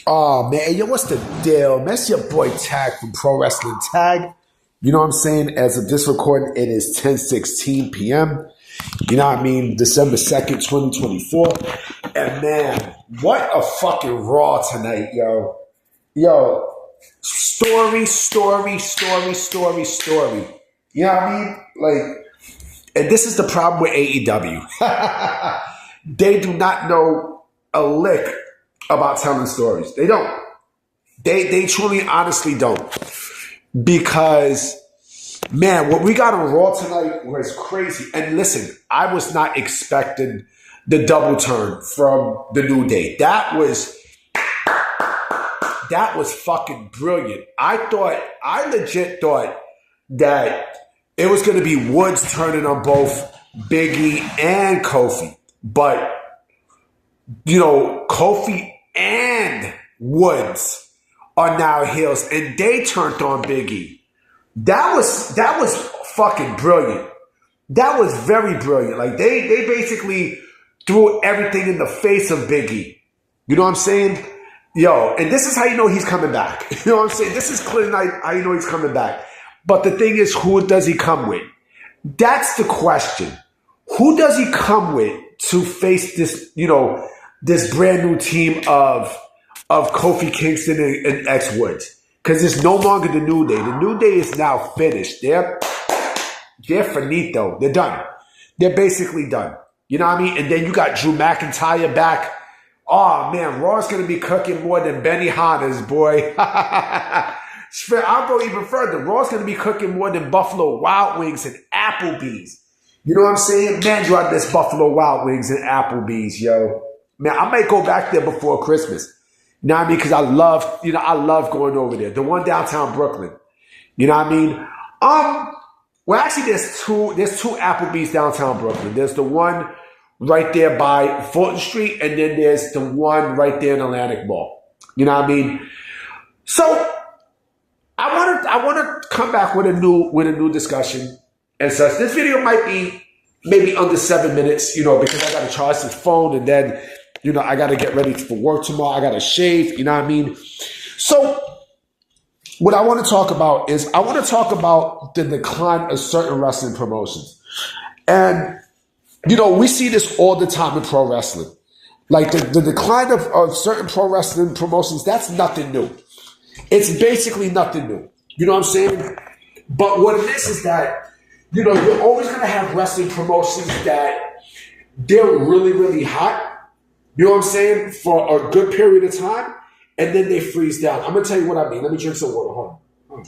Oh man, yo, what's the deal? Man, it's your boy Tag from Pro Wrestling Tag. You know what I'm saying? As of this recording, it is 10:16 p.m. You know what I mean? December 2nd, 2024. And man, what a fucking Raw tonight, yo. Yo, story. You know what I mean? Like, and this is the problem with AEW. They do not know a lick about telling stories. They don't. They truly, honestly don't. Because, man, what we got on Raw tonight was crazy. And listen, I was not expecting the double turn from the New Day. That was fucking brilliant. I legit thought that it was going to be Woods turning on both Biggie and Kofi. But, you know, Kofi and Woods are now heels, and they turned on Biggie. That was fucking brilliant. That was very brilliant. Like they basically threw everything in the face of Biggie. You know what I'm saying? Yo, and this is how you know he's coming back. You know what I'm saying? This is clearly how you know he's coming back. But the thing is, who does he come with? That's the question. Who does he come with to face this, you know, this brand new team of Kofi Kingston and X Woods? Because it's no longer the New Day. The New Day is now finished. They're finito. They're done. They're basically done. You know what I mean? And then you got Drew McIntyre back. Oh, man, Raw's going to be cooking more than Benny Hanna's, boy. I'll go even further. Raw's going to be cooking more than Buffalo Wild Wings and Applebee's. You know what I'm saying? Man, do I miss Buffalo Wild Wings and Applebee's, yo. Man, I might go back there before Christmas. You know what I mean? Because I love going over there. The one downtown Brooklyn. You know what I mean? Well, actually, there's two Applebee's downtown Brooklyn. There's the one right there by Fulton Street, and then there's the one right there in Atlantic Mall. You know what I mean? So I want to come back with a new discussion and such. This video might be maybe under 7 minutes, you know, because I got to charge this phone, and then, you know, I got to get ready for work tomorrow. I got to shave, you know what I mean? So what I want to talk about is I want to talk about the decline of certain wrestling promotions. And, you know, we see this all the time in pro wrestling. Like the decline of certain pro wrestling promotions, that's nothing new. It's basically nothing new. You know what I'm saying? But what it is that, you know, you're always going to have wrestling promotions that they're really, really hot. You know what I'm saying? For a good period of time. And then they freeze down. I'm going to tell you what I mean. Let me drink some water. Hold on.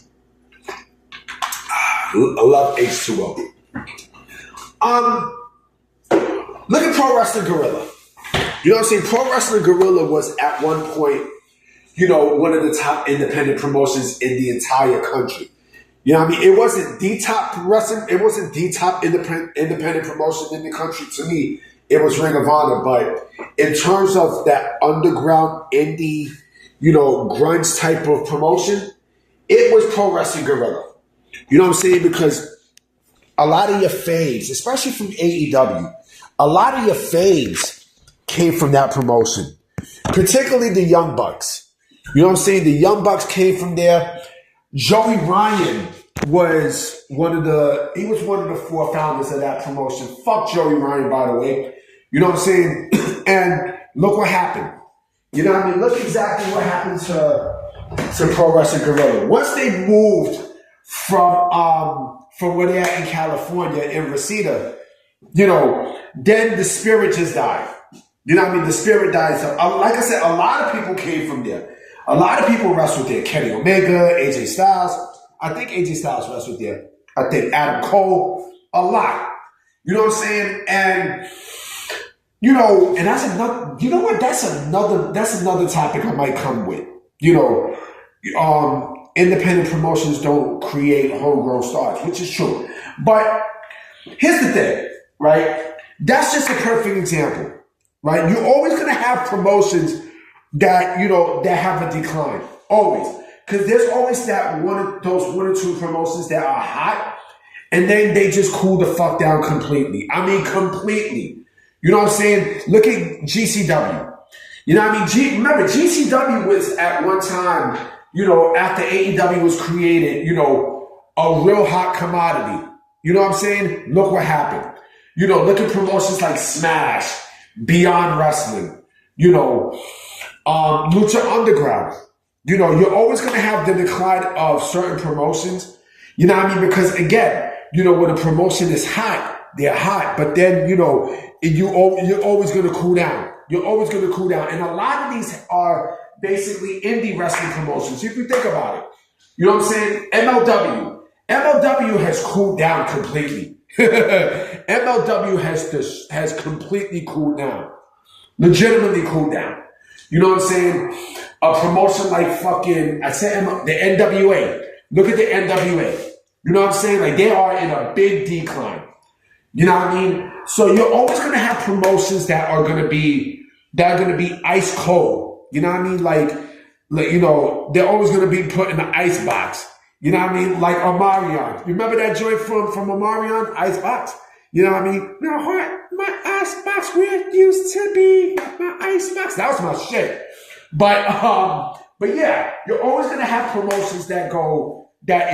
I love H2O. Look at Pro Wrestling Guerrilla. You know what I'm saying? Pro Wrestling Guerrilla was at one point, you know, one of the top independent promotions in the entire country. You know what I mean? It wasn't the top wrestling. It wasn't the top independent promotion in the country. To me, it was Ring of Honor. But in terms of that underground indie, you know, grunge type of promotion, it was Pro Wrestling Guerrilla. You know what I'm saying? Because a lot of your faves, especially from AEW, a lot of your faves came from that promotion, particularly the Young Bucks. You know what I'm saying? The Young Bucks came from there. Joey Ryan was one of the four founders of that promotion. Fuck Joey Ryan, by the way. You know what I'm saying? And look what happened. You know what I mean? Look exactly what happened to Pro Wrestling Guerrilla. Once they moved from where they're at in California, in Reseda, you know, then the spirit just died. You know what I mean? The spirit died. So, like I said, a lot of people came from there. A lot of people wrestled there. Kenny Omega, AJ Styles. I think AJ Styles wrestled there. I think Adam Cole. A lot. You know what I'm saying? And, you know, and that's another, you know what? That's another topic I might come with. You know, independent promotions don't create homegrown stars, which is true. But here's the thing, right? That's just a perfect example, right? You're always going to have promotions that, you know, that have a decline. Always. Because there's always those one or two promotions that are hot, and then they just cool the fuck down completely. I mean, completely. You know what I'm saying? Look at GCW. You know what I mean? Remember, GCW was at one time, after AEW was created, a real hot commodity. You know what I'm saying? Look what happened. Look at promotions like Smash, Beyond Wrestling, Lucha Underground. You're always going to have the decline of certain promotions. You know what I mean? Because again, when a promotion is hot, they're hot. But then, you're always going to cool down. You're always going to cool down. And a lot of these are basically indie wrestling promotions. If you think about it, you know what I'm saying? MLW has cooled down completely. MLW has completely cooled down. Legitimately cooled down. You know what I'm saying? A promotion like fucking, the NWA. Look at the NWA. You know what I'm saying? Like, they are in a big decline. You know what I mean? So you're always going to have promotions that are going to be ice cold. You know what I mean? Like they're always going to be put in the ice box. You know what I mean? Like Omarion. You remember that joint from Omarion? Ice box. You know what I mean? My ice box where it used to be. My ice box. That was my shit. But yeah, you're always going to have promotions that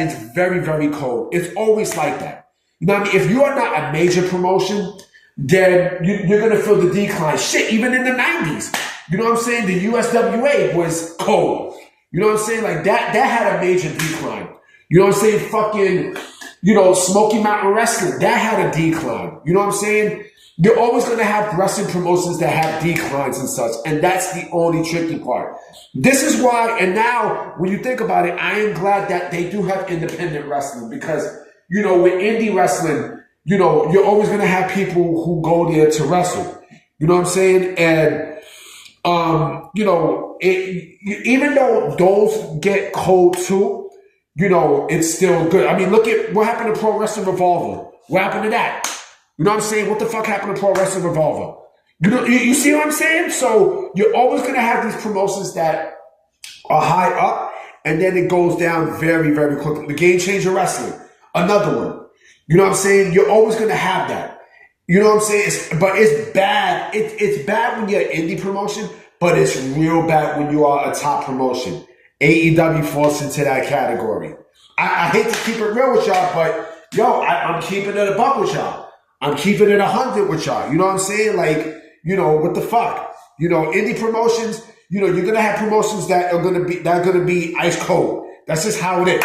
is very, very cold. It's always like that. You know what I mean? If you are not a major promotion, then you're going to feel the decline. Shit, even in the 90s. You know what I'm saying? The USWA was cold. You know what I'm saying? Like, that had a major decline. You know what I'm saying? Fucking, Smoky Mountain Wrestling, that had a decline. You know what I'm saying? You're always going to have wrestling promotions that have declines and such. And that's the only tricky part. This is why, and now, when you think about it, I am glad that they do have independent wrestling because, with indie wrestling, you're always going to have people who go there to wrestle. You know what I'm saying? And, even though those get cold too, it's still good. I mean, look at what happened to Pro Wrestling Revolver. What happened to that? You know what I'm saying? What the fuck happened to Pro Wrestling Revolver? You see what I'm saying? So you're always going to have these promotions that are high up and then it goes down very, very quickly. The Game Changer Wrestling, another one. You know what I'm saying? You're always going to have that. You know what I'm saying? But it's bad. It's bad when you're an indie promotion, but it's real bad when you are a top promotion. AEW falls into that category. I hate to keep it real with y'all, but I'm keeping it a buck with y'all. I'm keeping it 100 with y'all. You know what I'm saying? Like, what the fuck? Indie promotions, you're going to have promotions that are going to be ice cold. That's just how it is.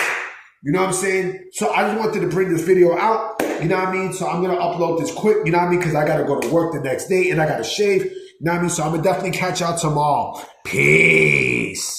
You know what I'm saying? So I just wanted to bring this video out. You know what I mean? So I'm going to upload this quick. You know what I mean? Because I got to go to work the next day and I got to shave. You know what I mean? So I'm going to definitely catch y'all tomorrow. Peace.